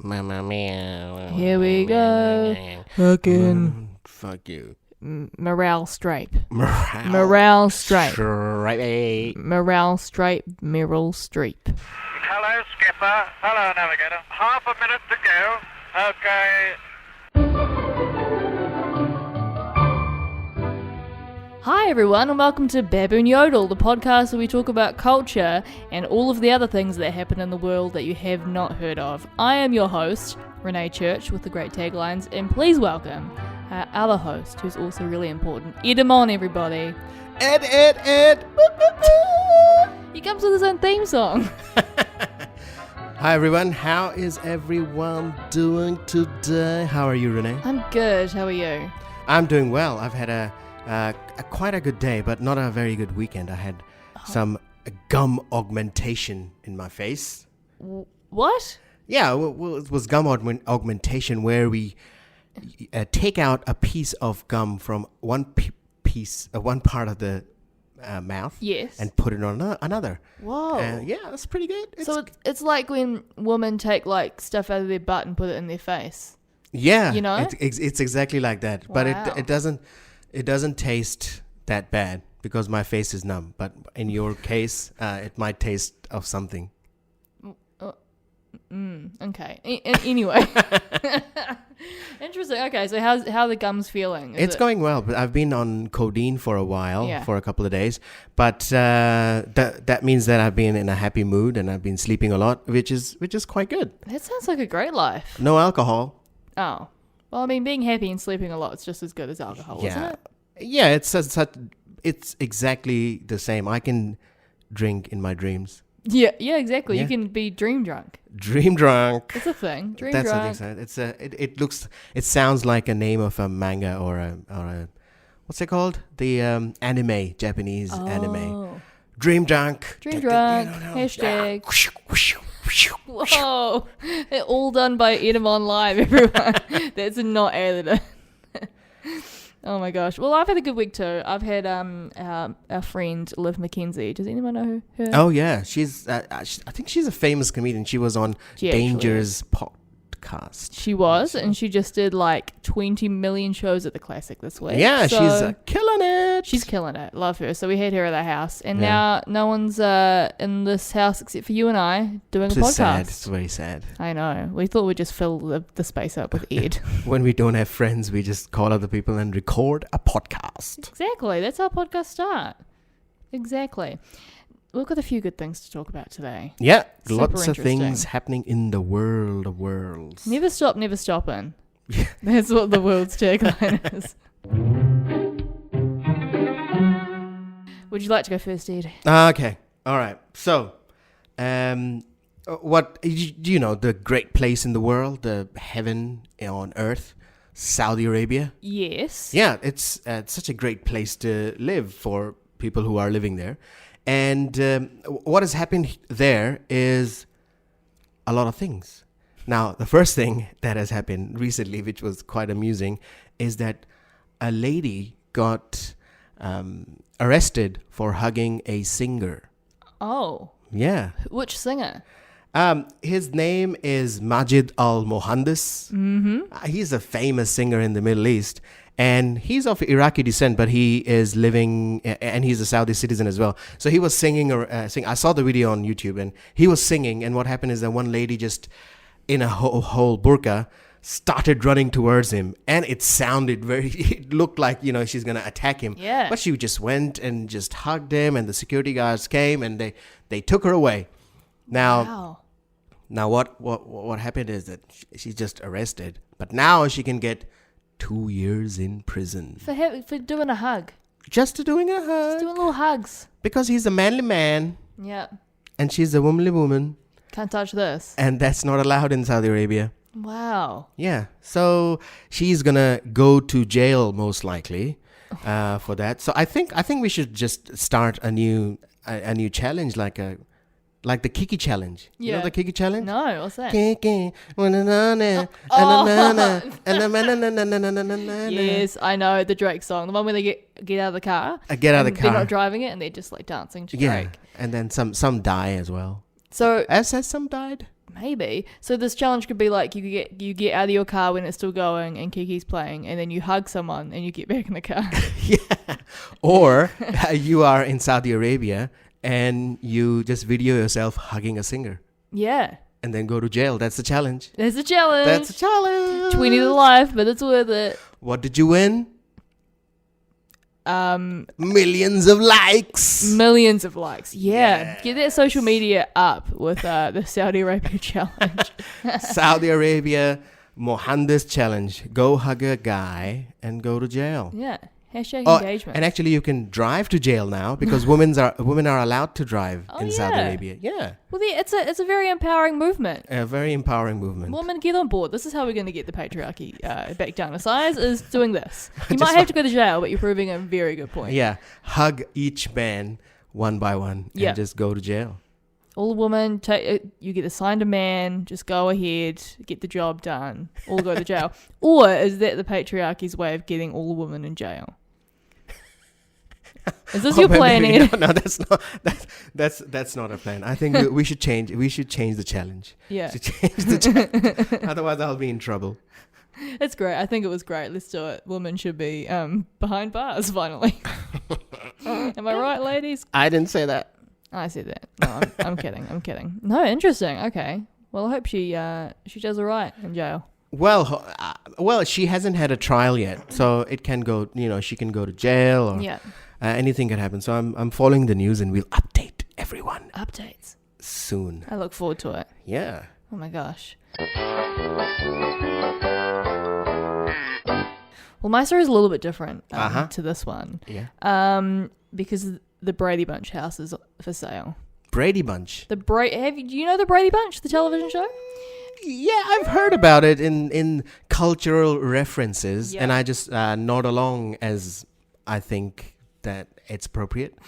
Mamma mia. Here we go. Fucking Fuck you. Morale Stripe. Morale. Morale Stripe. Stripe. Morale Stripe. Meryl Streep. Hello, skipper. Hello, navigator. Half a minute to go. Okay. Hi everyone and welcome to Baboon Yodel, the podcast where we talk about culture and all of the other things that happen in the world that you have not heard of. I am your host, Renee Church, with the great taglines, and please welcome our other host, who's also really important. Ed him on, everybody. Ed. He comes with his own theme song. Hi everyone, how is everyone doing today? How are you, Renee? I'm good, how are you? I'm doing well. I've had quite a good day, but not a very good weekend. I had some gum augmentation in my face. What? Yeah, well, it was gum augmentation where we take out a piece of gum from one part of the mouth, Yes. and put it on another. Whoa. Yeah, that's pretty good. So it's like when women take like stuff out of their butt and put it in their face. Yeah, you know, it's exactly like that. But Wow. it doesn't taste that bad because my face is numb. But in your case, it might taste of something. Okay. Anyway. Interesting. Okay, so how are the gums feeling? It's going well, but I've been on codeine for a while, Yeah. for a couple of days. But that means that I've been in a happy mood and I've been sleeping a lot, which is quite good. That sounds like a great life. No alcohol. Oh. Well, I mean, being happy and sleeping a lot is just as good as alcohol, isn't it? Yeah, it's exactly the same. I can drink in my dreams. Yeah, exactly. Yeah. You can be dream drunk. Dream drunk. It's a thing. Dream That's drunk. what it sounds like a name of a manga or a what's it called? The anime, Japanese anime. Dream drunk. Dream drunk. Hashtag. Whoa. They're all done by Edamon Live, everyone. That's not edited. Oh my gosh. Well, I've had a good week too. I've had our friend Liv McKenzie. Does anyone know her? Oh yeah, she's. I think she's a famous comedian. She was on Danger's podcast. She was, and she just did like 20 million shows at the Classic this week. Yeah, so she's killing it. She's killing it. Love her. So we had her at the house, and now no one's in this house except for you and I doing a podcast. Sad. It's very sad. I know. We thought we'd just fill the space up with Ed. When we don't have friends, we just call other people and record a podcast. Exactly. That's how podcasts start. Exactly. We've got a few good things to talk about today. Yeah, Super lots of things interesting. happening in the world of worlds. Never stop, never stopping. That's what the world's tagline is. Would you like to go first, Ed? Okay, all right. So, what do you know? The great place in the world, the heaven on earth, Saudi Arabia. Yes. Yeah, it's such a great place to live for people who are living there. And what has happened there is a lot of things. Now, the first thing that has happened recently, which was quite amusing, is that a lady got arrested for hugging a singer. Oh. Yeah. Which singer? His name is Majid Al-Mohandes. Mm-hmm. He's a famous singer in the Middle East. And he's of Iraqi descent, but he is living, and he's a Saudi citizen as well. So he was singing. I saw the video on YouTube, and he was singing. And what happened is that one lady just, in a whole burqa, started running towards him, and it looked like she's gonna attack him. Yeah. But she just went and just hugged him, and the security guards came and they took her away. Now what happened is that she's just arrested, but now she can get 2 years in prison For doing a hug. just doing a hug. Just doing little hugs. Because he's a manly man Yeah. and she's a womanly woman, Can't touch this. and that's not allowed in Saudi Arabia. Wow. Yeah, so she's gonna go to jail most likely for that. So I think we should just start a new challenge, like the Kiki challenge. You know Yeah. the Kiki challenge? No, what's that? Kiki. Yes, I know the Drake song. The one where they get out of the car. Get out of the They're car. not driving it and they're just like dancing to Yeah, Drake. and then some die as well. So Has some died? Maybe. So this challenge could be like you get out of your car when it's still going and Kiki's playing, and then you hug someone and you get back in the car. Yeah. Or you are in Saudi Arabia and you just video yourself hugging a singer Yeah. and then go to jail. That's the challenge. There's a challenge. That's a challenge. 20 to life, but it's worth it. What did you win? Millions of likes. Millions of likes. Yeah. Get that social media up with the Saudi Arabia challenge. Saudi Arabia Mohandas challenge. Go hug a guy and go to jail. Yeah. Hashtag engagement. And actually you can drive to jail now because women are allowed to drive in Saudi Arabia. Yeah. Well, it's a very empowering movement. A very empowering movement. Women, get on board. This is how we're going to get the patriarchy back down to size, is doing this. You might have to go to jail, but you're proving a very good point. Yeah. Hug each man one by one and just go to jail. All the women, you get assigned a man, just go ahead, get the job done, all go to jail. Or is that the patriarchy's way of getting all the women in jail? Is this your plan, Ed? No, that's not a plan. I think we should change. We should change the challenge. Yeah. Otherwise, I'll be in trouble. It's great. I think it was great. Let's do it. Women should be behind bars finally. Am I right, ladies? I didn't say that. I said that. No, I'm kidding. I'm kidding. No, interesting. Okay. Well, I hope she does all right in jail. Well, she hasn't had a trial yet, so it can go. She can go to jail or anything can happen. So I'm following the news, and we'll update everyone. Updates soon. I look forward to it. Yeah. Oh my gosh. Well, my story is a little bit different to this one. Yeah. Because the Brady Bunch house is for sale. Brady Bunch. Do you know the Brady Bunch, the television show? Yeah, I've heard about it in cultural references, and I just nod along as I think that it's appropriate.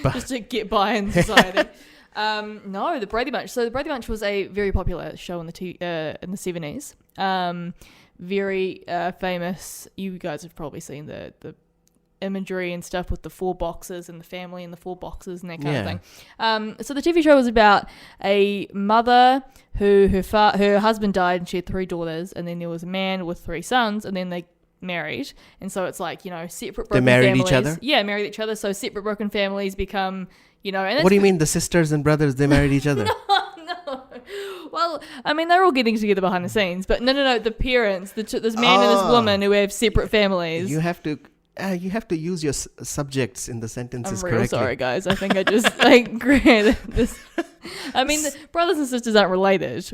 But just to get by in society. No, the Brady Bunch. So the Brady Bunch was a very popular show in the 70s. Very famous. You guys have probably seen the imagery and stuff with the 4 boxes and the family and the 4 boxes and that kind of thing. So the TV show was about a mother who her husband died and she had 3 daughters, and then there was a man with 3 sons, and then they married, and so it's like separate broken they married families. each other. Yeah, married each other. So separate broken families become And what do you mean the sisters and brothers they married each other? No. Well, I mean they're all getting together behind the scenes, but no. The parents, this man and this woman who have separate families. You have to use your subjects in the sentences correctly. I'm real sorry, guys. I think I just created this. I mean, the brothers and sisters aren't related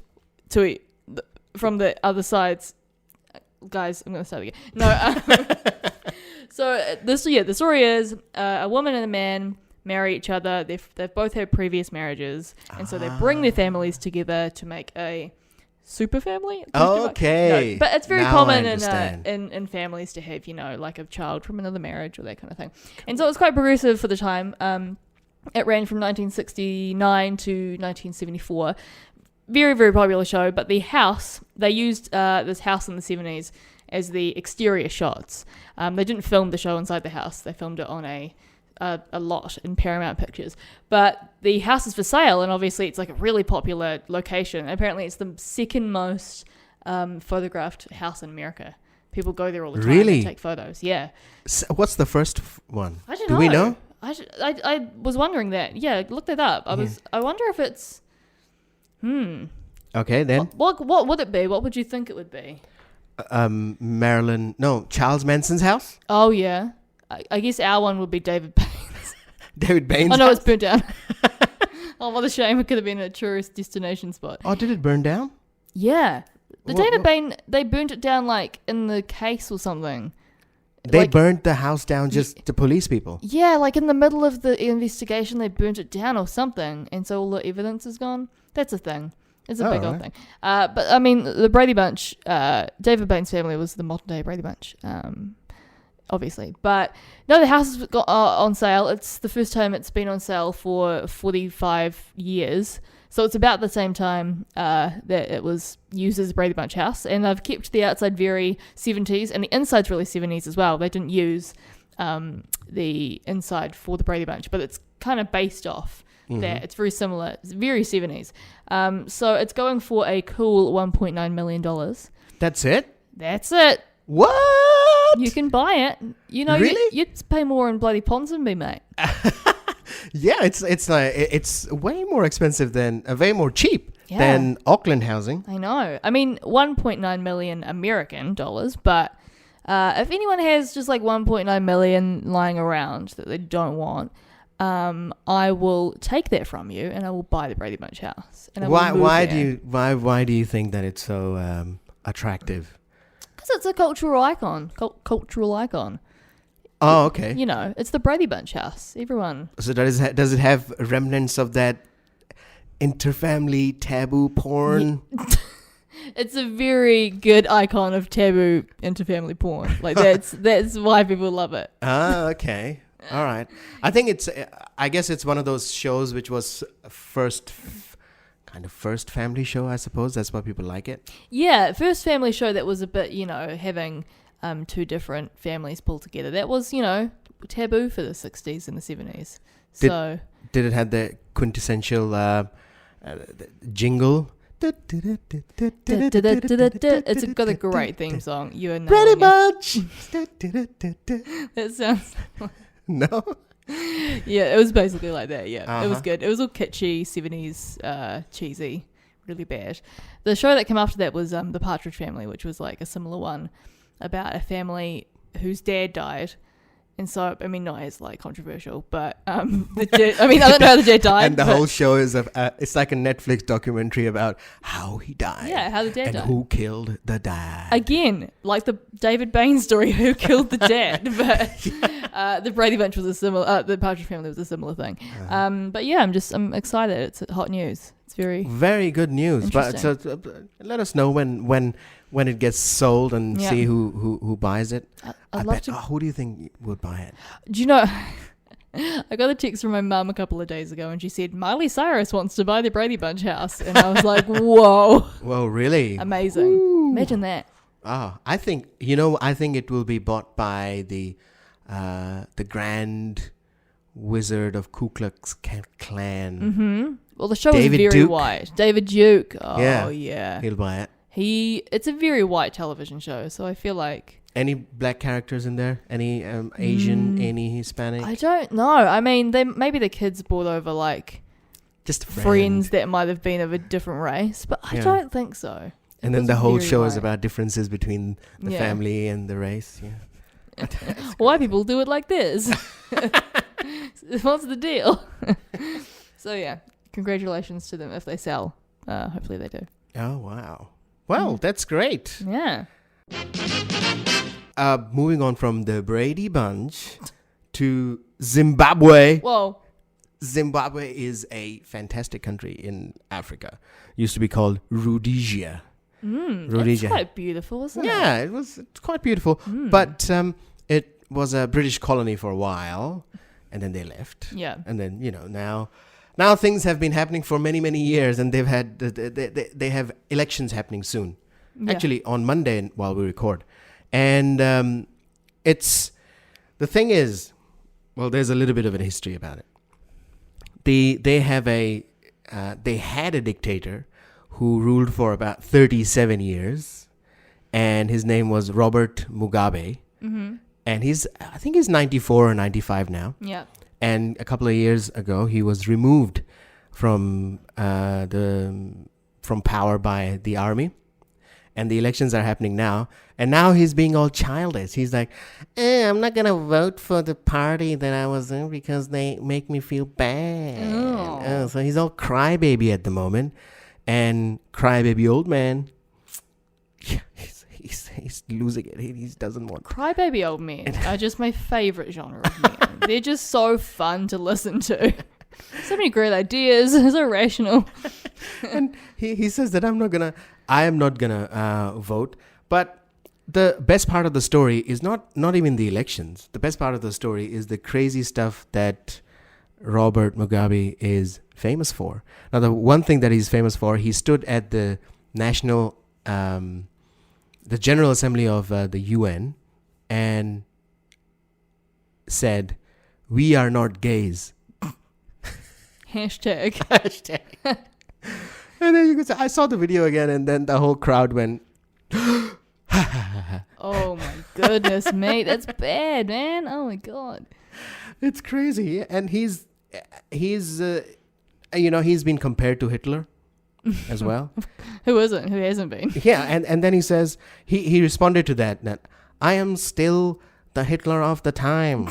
from the other sides. Guys, I'm going to start again. No. So the story is a woman and a man marry each other. They've both had previous marriages, and so they bring their families together to make a super family. Okay. No, but it's very now common in families to have, like a child from another marriage or that kind of thing. And so it was quite progressive for the time. It ran from 1969 to 1974. Very, very popular show. But the house, they used this house in the 70s as the exterior shots. They didn't film the show inside the house. They filmed it on a lot in Paramount Pictures. But the house is for sale, and obviously it's like a really popular location. Apparently it's the second most photographed house in America. People go there all the time really? To take photos. Yeah. So what's the first one? I don't know. Do we know? I was wondering that. Yeah, look that up. I wonder if it's... Okay, then. What would it be? What would you think it would be? Charles Manson's house? Oh, yeah. I guess our one would be David Bain's. David Bain's house? Oh, no, it's house? burnt down. Oh, what a shame. It could have been a tourist destination spot. Oh, did it burn down? Yeah. David Bain, they burnt it down in the case or something. They burnt the house down just to police people? Yeah, in the middle of the investigation, they burnt it down or something. And so all the evidence is gone. That's a thing. It's a big old thing. But, I mean, the Brady Bunch, David Bain's family was the modern-day Brady Bunch, obviously. But, no, the house has got on sale. It's the first time it's been on sale for 45 years. So it's about the same time that it was used as a Brady Bunch house. And they've kept the outside very 70s, and the inside's really 70s as well. They didn't use the inside for the Brady Bunch, but it's kind of based off That it's very similar. It's very 70s. So it's going for a cool $1.9 million. That's it? That's it. What? You can buy it. You know, Really? you'd pay more in bloody Ponds than me, mate. Yeah, it's way more expensive than way more cheap than Auckland housing. I know. I mean, 1.9 million American dollars, but if anyone has just like 1.9 million lying around that they don't want, I will take that from you and I will buy the Brady Bunch house. And I will move Why there. why do you think that it's so attractive? Because it's a cultural icon. Cultural icon. Oh, okay. You know, it's the Brady Bunch house. Everyone. So does it have remnants of that interfamily taboo porn? It's a very good icon of taboo interfamily porn. Like that's why people love it. Ah, okay. All right. I think I guess it's one of those shows which was first family show, I suppose. That's why people like it. Yeah, first family show that was a bit, having two different families pulled together. That was, taboo for the 60s and the 70s. Did it have the quintessential jingle? It's got a great theme song. You are Brady nailing Bunch. it. That sounds... No. Yeah, it was basically like that. Yeah, It was Uh-huh. good. It was all kitschy, 70s, cheesy, really bad. The show that came after that was The Partridge Family, which was like a similar one about a family whose dad died. And so, I mean, not as like controversial, but I don't know how the dad died. And the whole show is it's like a Netflix documentary about how he died. Yeah, how the dad and died. who killed the dad. Again, like the David Bain story, who killed the dad. But the Brady Bunch was a similar. The Partridge Family was a similar thing. But yeah, I'm excited. It's hot news. It's very good news. But so, let us know when it gets sold and see who buys it. I'd love to. Who do you think would buy it? Do you know? I got a text from my mum a couple of days ago, and she said Miley Cyrus wants to buy the Brady Bunch house, and I was like, "Whoa, Whoa, really? amazing! Ooh. Imagine that." I think it will be bought by the Grand Wizard of Ku Klux Klan. Mm-hmm. Well, the show David is very Duke. white. David Duke. Oh Yeah. yeah. He'll buy it. It's a very white television show, so I feel like Any black characters in there? Any Asian? Any Hispanic? I don't know. I mean, maybe the kids brought over like Just friends that might have been of a different race, but I don't think so. And then the whole show is about differences between the Yeah. family and the race. Yeah. Why people do it like this? What's the deal? So yeah, congratulations to them if they sell. Hopefully they do. Oh wow! Well, that's great. Yeah. Moving on from the Brady Bunch to Zimbabwe. Whoa. Zimbabwe is a fantastic country in Africa. Used to be called Rhodesia. It's quite beautiful, isn't it? Yeah, it's quite beautiful. But it was a British colony for a while, and then they left. Yeah. And then now things have been happening for many, many years, and they have elections happening soon. Yeah. Actually, on Monday while we record, and it's the thing is, well, there's a little bit of a history about it. They had a dictator who ruled for about 37 years, and his name was Robert Mugabe. Mm-hmm. And I think he's 94 or 95 now. Yeah. And a couple of years ago, he was removed from power by the army. And the elections are happening now. And now he's being all childish. He's like, I'm not going to vote for the party that I was in because they make me feel bad. Oh. So he's all crybaby at the moment. And crybaby old man, he's losing it. He doesn't want... Crybaby old men are just my favourite genre of men. They're just so fun to listen to. So many great ideas. So rational. And he says that I am not gonna vote. But the best part of the story is not even the elections. The best part of the story is the crazy stuff that Robert Mugabe is famous for. Now, the one thing that he's famous for, he stood at the national, the General Assembly of the UN and said, "We are not gays." Hashtag. Hashtag. And then you can say, I saw the video again, and then the whole crowd went. Oh my goodness, mate. That's bad, man. Oh my God. It's crazy. And he's been compared to Hitler as well. Who isn't? Who hasn't been? Yeah. And then he says, he responded to that I am still the Hitler of the time.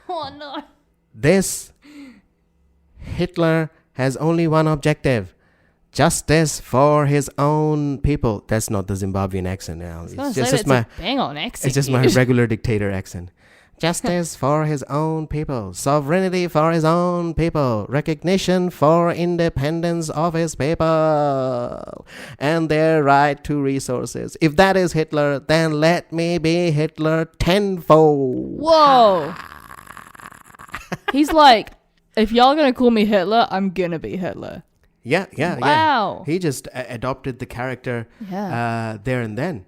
Oh no. This Hitler has only one objective. Justice for his own people. That's not the Zimbabwean accent now. It's just my bang on accent. It's just my regular dictator accent. Justice for his own people. Sovereignty for his own people. Recognition for independence of his people. And their right to resources. If that is Hitler, then let me be Hitler tenfold. Whoa. He's like, if y'all gonna call me Hitler, I'm gonna be Hitler. Yeah. Wow. He just adopted the character there and then.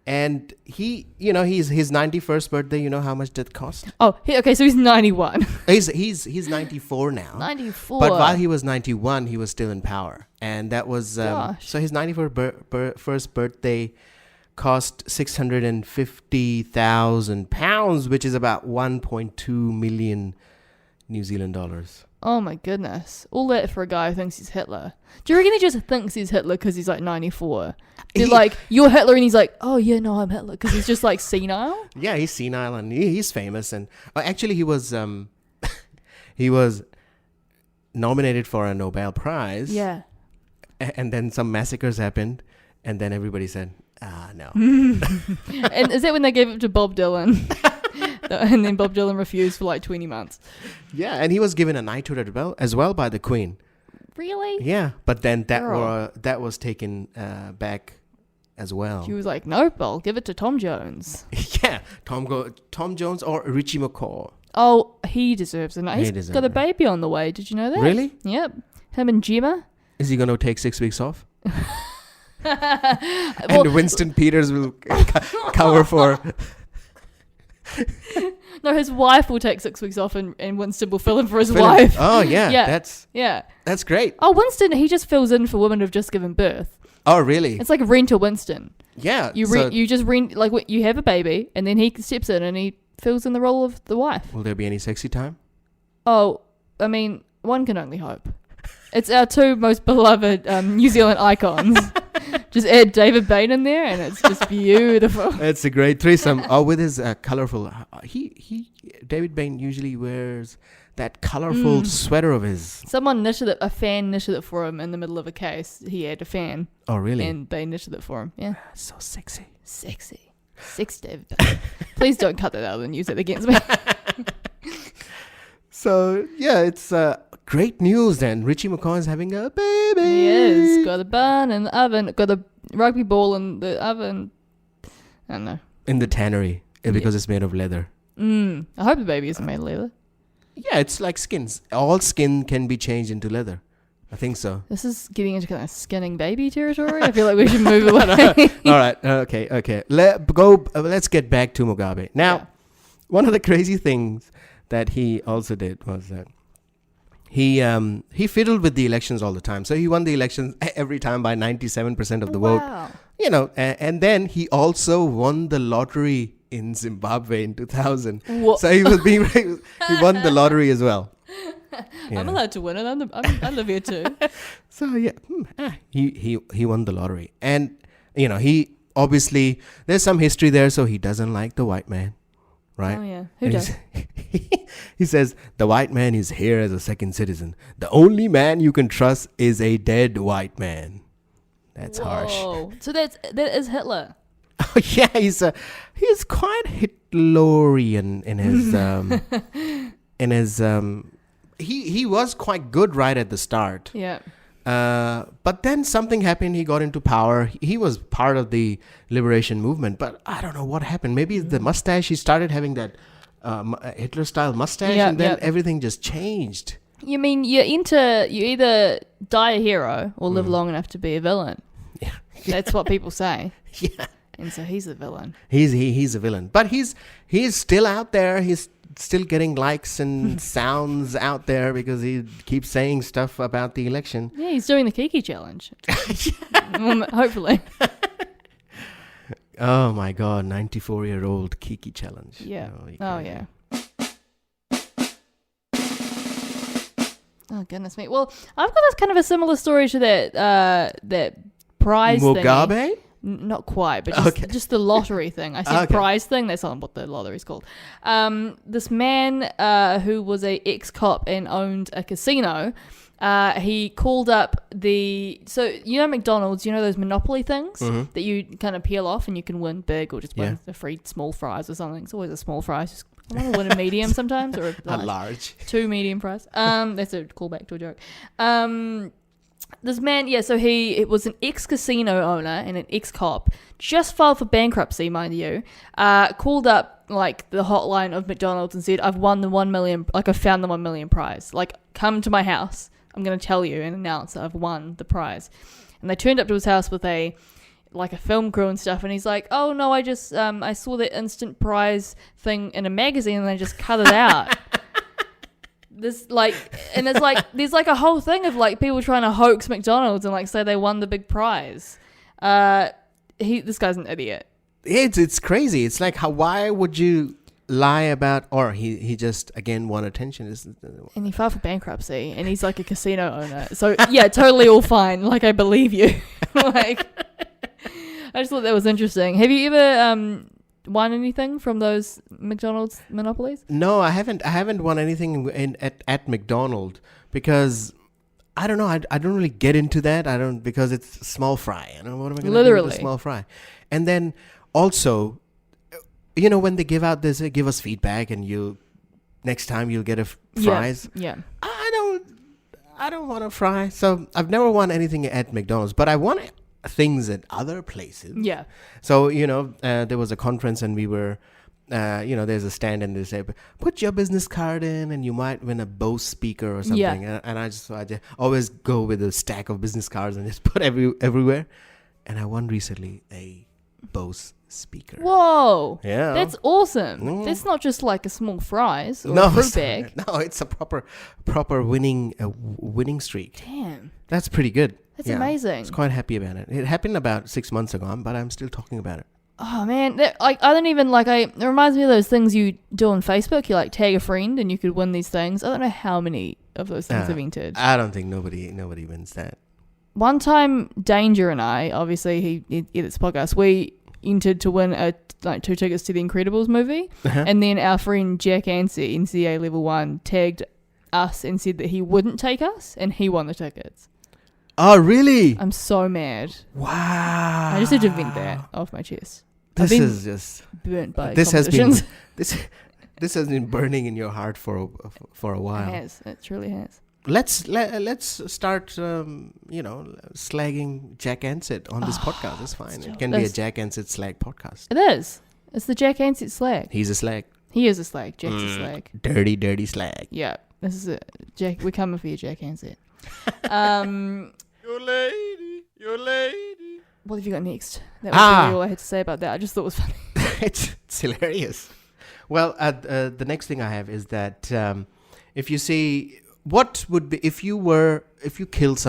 And his 91st birthday, you know how much that cost? Oh, okay, so he's 91. He's 94 now. 94. But while he was 91, he was still in power. And that was, so his 91st birthday cost £650,000, which is about 1.2 million New Zealand dollars. Oh my goodness. All that for a guy who thinks he's Hitler. Do you reckon he just thinks he's Hitler because he's like 94? They're like, you're Hitler, and he's like, oh yeah, no, I'm Hitler, because he's just like senile? Yeah, he's senile and he's famous. And actually he was nominated for a Nobel Prize. Yeah. And then some massacres happened, and then everybody said, no. And is that when they gave it to Bob Dylan? And then Bob Dylan refused for like 20 months. Yeah, and he was given a knighthood as well by the Queen. Really? Yeah, but then that was taken back as well. She was like, nope, I'll give it to Tom Jones. Yeah, Tom Jones or Richie McCaw. Oh, he deserves it. He's got a baby on the way. Did you know that? Really? Yep. Him and Gemma. Is he going to take 6 weeks off? And Winston Peters will cover for... No, his wife will take 6 weeks off, and Winston will fill in for his wife. Oh, yeah. Yeah. That's great. Oh, Winston, he just fills in for women who've just given birth. Oh, really? It's like a rent a Winston. Yeah. You just rent, like, you have a baby, and then he steps in and he fills in the role of the wife. Will there be any sexy time? Oh, I mean, one can only hope. It's our two most beloved New Zealand icons. Just add David Bain in there, and it's just beautiful. It's a great threesome. Oh, with his colorful... David Bain usually wears that colorful sweater of his. A fan knitted it for him in the middle of a case. He had a fan. Oh, really? And they knitted it for him. Yeah. So sexy. Sexy David Bain. Please don't cut that out and use it against me. So, yeah, it's great news then. Richie McCaw is having a baby. He is. Got a bun in the oven. Got a rugby ball in the oven. I don't know. In the tannery, because it's made of leather. I hope the baby isn't made of leather. Yeah, it's like skins. All skin can be changed into leather. I think so. This is getting into kind of skinning baby territory. I feel like we should move away. All right. Okay. Let's get back to Mugabe. Now, one of the crazy things that he also did was that he fiddled with the elections all the time. So he won the elections every time by 97% of the vote. You know, and then he also won the lottery in Zimbabwe in 2000. What? So he won the lottery as well. Yeah. I'm allowed to win it. I live here too. So yeah, he won the lottery, and you know he obviously there's some history there, so he doesn't like the white man, right? Oh yeah, who does? He says the white man is here as a second citizen. The only man you can trust is a dead white man. That's harsh. So that is Hitler. Oh yeah, he's quite Hitlerian in his he was quite good right at the start. Yeah. But then something happened. He got into power. He was part of the liberation movement, but I don't know what happened. Maybe the mustache. He started having that Hitler-style mustache, and then everything just changed. You mean you either die a hero or live long enough to be a villain? Yeah. That's what people say. Yeah. And so he's a villain. He's a villain, but he's still out there. He's still getting likes and sounds out there because he keeps saying stuff about the election. Yeah, he's doing the Kiki challenge. Hopefully. Oh my God, 94-year-old Kiki challenge. Yeah. You Oh, can't- yeah. Oh, goodness me. Well, I've got this kind of a similar story to that prize thing. Mugabe? Not quite, but just the lottery thing. I said Okay. prize thing. That's not what the lottery's called. This man who was a ex-cop and owned a casino, he called up McDonald's, those Monopoly things that you kind of peel off and you can win big or just win the free small fries or something. It's always a small fries. Just, I want to win a medium sometimes or A large. 2 medium fries. That's a callback to a joke. This man, so it was an ex-casino owner and an ex-cop, just filed for bankruptcy, mind you, called up, like, the hotline of McDonald's and said, I've won the 1 million, like, I found the 1 million prize. Like, come to my house. I'm going to tell you and announce that I've won the prize. And they turned up to his house with a film crew and stuff, and he's like, oh, no, I just, I saw the instant prize thing in a magazine and I just cut it out. There's like a whole thing of like people trying to hoax McDonald's and like say they won the big prize. This guy's an idiot. It's crazy. It's like why would you lie about? Or he just again won attention. And he filed for bankruptcy, and he's like a casino owner. So yeah, totally all fine. Like I believe you. Like I just thought that was interesting. Have you ever won anything from those McDonald's monopolies? No, I haven't won anything at McDonald's because I don't know. I don't really get into that. Because it's small fry. What am I going to do with a small fry? And then also, when they give out this, give us feedback, and next time you'll get a fries. Yeah. I don't want a fry. So I've never won anything at McDonald's, but I won things at other places. Yeah. So, there was a conference and we were, there's a stand and they say, put your business card in and you might win a Bose speaker or something. Yeah. And I just always go with a stack of business cards and just put everywhere. And I won recently a Bose speaker. Whoa. Yeah. That's awesome. Mm. That's not just like a small fries or a fruit bag. No, it's a proper winning streak. Damn. That's pretty good. That's amazing. I was quite happy about it. It happened about 6 months ago, but I'm still talking about it. Oh man, I don't even it reminds me of those things you do on Facebook. You like tag a friend and you could win these things. I don't know how many of those things have entered. I don't think nobody wins that. One time, Danger and I, obviously he edits podcast, we entered to win 2 tickets to the Incredibles movie, and then our friend Jack Ansett, NCA Level 1, tagged us and said that he wouldn't take us, and he won the tickets. Oh, really? I'm so mad. Wow. I just had to vent that off my chest. This is just burnt by this competitions. this has been burning in your heart for a while. It has. It truly has. Let's start slagging Jack Ansett on this podcast. It's fine. It can be a Jack Ansett slag podcast. It is. It's the Jack Ansett slag. He's a slag. He is a slag. Jack's a slag. Dirty slag. Yeah. This is it. Jack, we're coming for you, Jack Ansett. Your lady. What have you got next? That was really all I had to say about that. I just thought it was funny. It's hilarious. Well, the next thing I have is that if you see what would be if you killed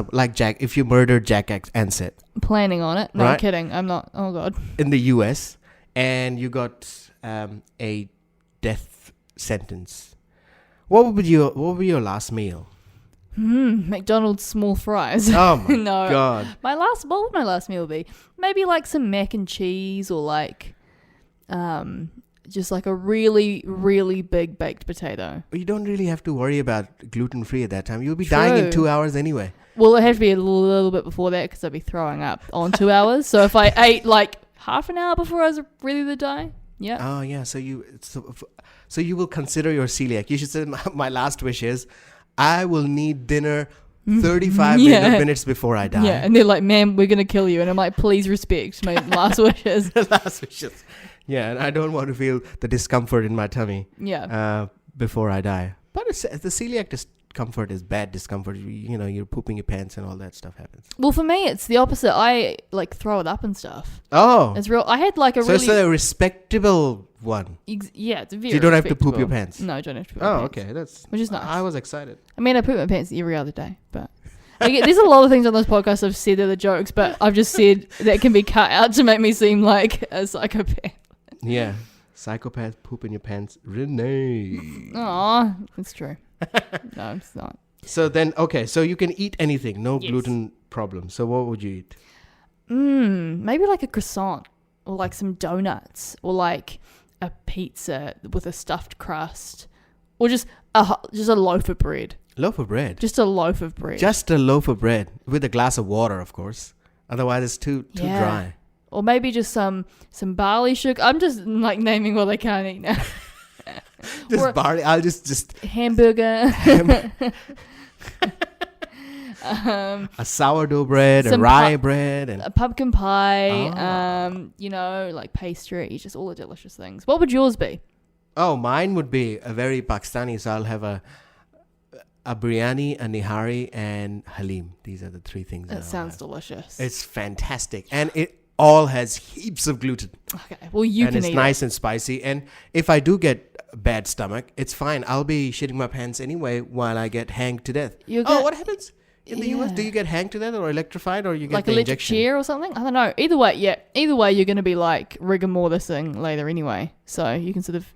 if you murdered Jack Ansett. Planning on it. No, right? I'm kidding. I'm not. Oh God. In the U.S. and you got a death sentence, what would be your last meal? McDonald's small fries. Oh my no. God. What would my last meal be? Maybe like some mac and cheese or like just like a really, really big baked potato. You don't really have to worry about gluten-free at that time. You'll be True. dying in 2 hours anyway. Well, it had to be a little bit before that because I'd be throwing up on 2 hours. So if I ate like half an hour before I was ready to die, yeah. Oh yeah. So you will consider your celiac. You should say my last wish is I will need dinner 35 minutes before I die. Yeah, and they're like, "Ma'am, we're gonna kill you," and I'm like, "Please respect my last wishes." Last wishes. Yeah, and I don't want to feel the discomfort in my tummy. Yeah. Before I die. But the celiac discomfort is bad discomfort. You're pooping your pants and all that stuff happens. Well, for me, it's the opposite. I like throw it up and stuff. Oh, It's real. I had like so it's a respectable one. Yeah, it's very You don't have to poop your respectable. pants. No, you don't have to poop Oh, your pants. okay. That's Which is nice. I was excited. I mean, I poop my pants every other day, but there's a lot of things on this podcast I've said that are jokes, but I've just said that can be cut out to make me seem like a psychopath. Yeah. Psychopath poop in your pants. Renee. Aw, it's true. No, it's not. So then, okay. So you can eat anything. No Yes. gluten problem. So what would you eat? Maybe like a croissant or like some donuts or like a pizza with a stuffed crust or just a loaf of bread. Loaf of bread. Just a loaf of bread. Just a loaf of bread with a glass of water, of course. Otherwise, it's too Yeah. dry. Or maybe just some barley sugar. I'm just like naming what I can't eat now. Just Or- barley. I'll just Hamburger. a sourdough bread, a Some rye bread, and A pumpkin pie. Ah. Like pastry. Just all the delicious things. What would yours be? oh, mine would be a very Pakistani. So I'll have a biryani, a nihari, and halim. These are the three things. That I'll sounds have. delicious. It's fantastic, and it all has heaps of gluten, Okay. Well, you and can it's eat nice and spicy. And if I do get a bad stomach, it's fine. I'll be shitting my pants anyway while I get hanged to death. You're Oh, go- what happens in the US? Do Yeah. you get hanged to death or electrified, or you it. get Like the electric injection? chair or something? I don't know. Either way, you're going to be like rigor mortising later anyway. So you can sort of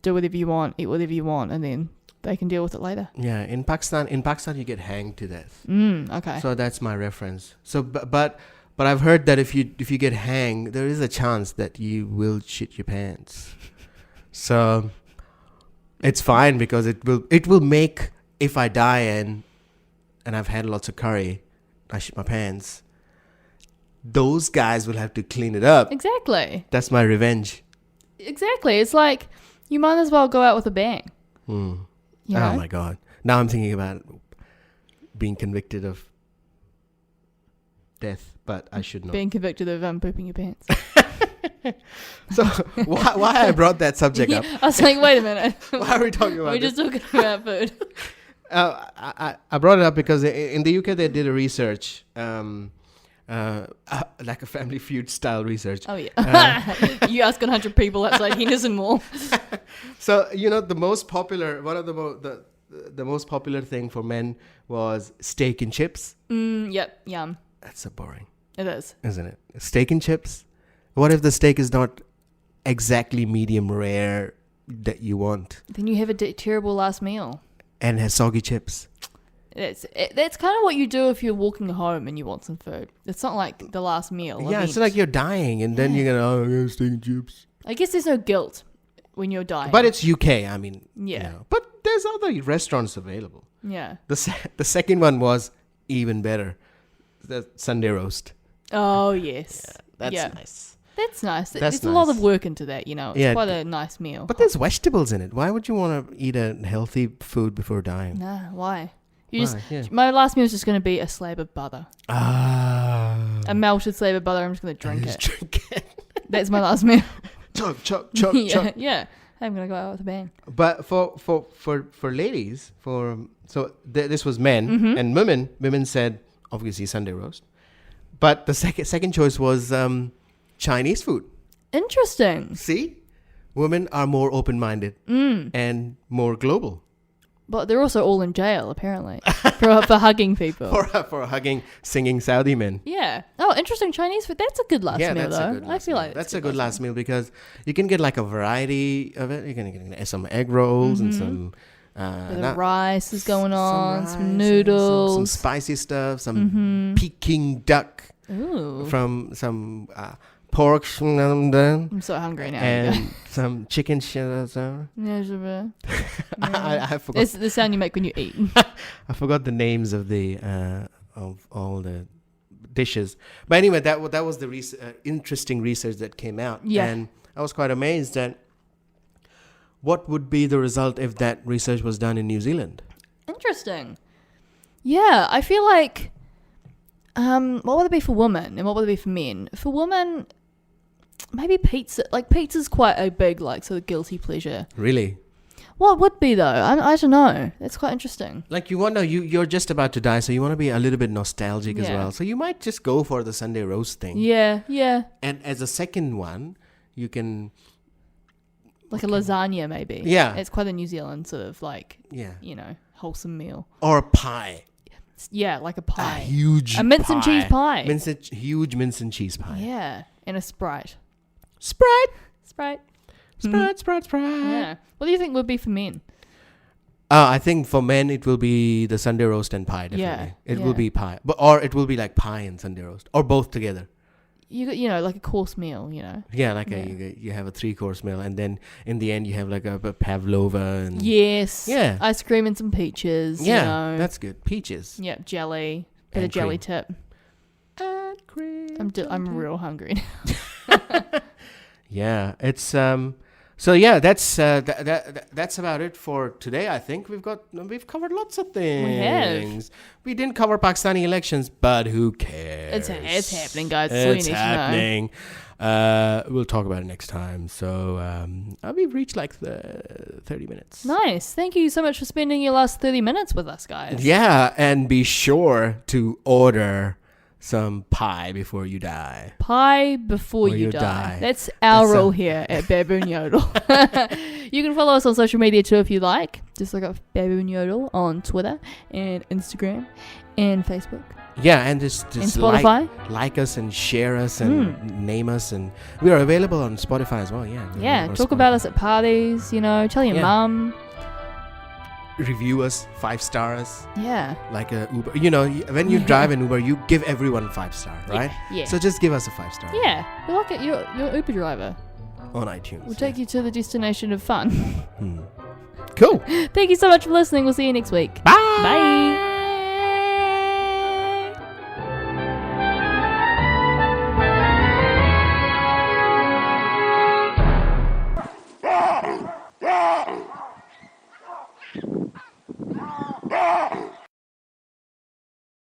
do whatever you want, eat whatever you want, and then they can deal with it later. Yeah, in Pakistan you get hanged to death. Okay. So that's my reference. So, but I've heard that if you get hanged, there is a chance that you will shit your pants. So it's fine because it will make, if I die and I've had lots of curry, I shit my pants, those guys will have to clean it up. Exactly. That's my revenge. Exactly. It's like you might as well go out with a bang. Hmm. You know? Oh my God. Now I'm thinking about being convicted of death, but I should not. Being convicted of pooping your pants. So why I brought that subject up? I was like, wait a minute. Why are we talking about We're this? just talking about food. I brought it up because in the UK they did a research, like a Family Feud style research. Oh yeah. You ask 100 people outside Henderson Mall. So the most popular, one of the most popular thing for men was steak and chips. Yep. Yum. That's so boring, It is. isn't it? Steak and chips. What if the steak is not exactly medium rare that you want Then you have a terrible last meal. and has soggy chips? That's kind of what you do if you're walking home and you want some food. It's not like the last meal. Yeah, it's event. like you're dying and then you're gonna I got steak and chips. I guess there's no guilt when you're dying. But it's UK. I mean, Yeah. But there's other restaurants available. Yeah. The second one was even better. The Sunday roast. Oh yes. That's yeah. nice. That's nice. That's There's a lot nice. of work into that, It's Yeah. quite a nice meal. But there's vegetables in it. Why would you want to eat a healthy food before dying? Nah, why? Yeah. My last meal is just going to be a slab of butter. Ah. A melted slab of butter. I'm just going to drink Just it. drink it. That's my last meal. Chug, chug, chug, yeah, chug. yeah. I'm going to go out with a bang. But for ladies, this was men Mm-hmm. and women. Women said obviously Sunday roast, but the second choice was Chinese food. Interesting. See, women are more open-minded and more global But they're also all in jail, apparently, for hugging people. for hugging, singing Saudi men. Yeah. Oh, interesting. Chinese food. That's a good last meal, that's though. a good I last feel meal. like that's a good last meal because you can get like a variety of it. You can get some egg rolls and some Bit of rice is going on, rice some and noodles. some spicy stuff, some Peking duck Ooh. from some pork I'm so hungry now. and some chicken shit. Yeah. I forgot. It's the sound you make when you eat. I forgot the names of the of all the dishes. But anyway, that was the interesting research that came out. Yeah. And I was quite amazed at what would be the result if that research was done in New Zealand. Interesting. Yeah, I feel like what would it be for women and what would it be for men? For women, maybe pizza. Like pizza's quite a big sort of guilty pleasure. Really? What would be though? I don't know. That's quite interesting. Like you're just about to die, so you want to be a little bit nostalgic as Yeah. well. So you might just go for the Sunday roast thing. Yeah, yeah. And as a second one, you can Like a lasagna, maybe. Yeah. It's quite a New Zealand sort of like, Yeah. wholesome meal. Or a pie. Yeah, like a pie. A huge A mince and cheese pie. Huge mince and cheese pie. Yeah. And a Sprite. Sprite. Sprite. Sprite. Yeah. What do you think would be for men? I think for men it will be the Sunday roast and pie. Definitely, it will be pie, or it will be like pie and Sunday roast, or both together. You got, like a course meal, Yeah, like you have a 3-course meal, and then in the end you have like a pavlova and yes, yeah, ice cream and some peaches. Yeah, that's good. Peaches. Yeah, jelly, bit of jelly tip. And cream. I'm real hungry. Yeah, it's So yeah, that's about it for today. I think we've covered lots of things. We have. We didn't cover Pakistani elections, but who cares? It's happening, guys. That's all you need to know. Happening. We'll talk about it next time. So we've reached like the 30 minutes. Nice. Thank you so much for spending your last 30 minutes with us, guys. Yeah, and be sure to order some pie before you die. Pie before you die. That's our rule here at Baboon Yodel. You can follow us on social media too if you like. Just look up Baboon Yodel on Twitter and Instagram and Facebook. Yeah, and just and Spotify. Like us and share us and name us, and we are available on Spotify as well. Yeah. Talk about us at parties. Tell your mum. Review us, 5 stars. Yeah. Like a Uber. When you drive an Uber, you give everyone 5-star, right? Yeah. So just give us a 5-star. Yeah. We like it. You're Uber driver. On iTunes. We'll take you to the destination of fun. Cool. Thank you so much for listening. We'll see you next week. Bye. Bye.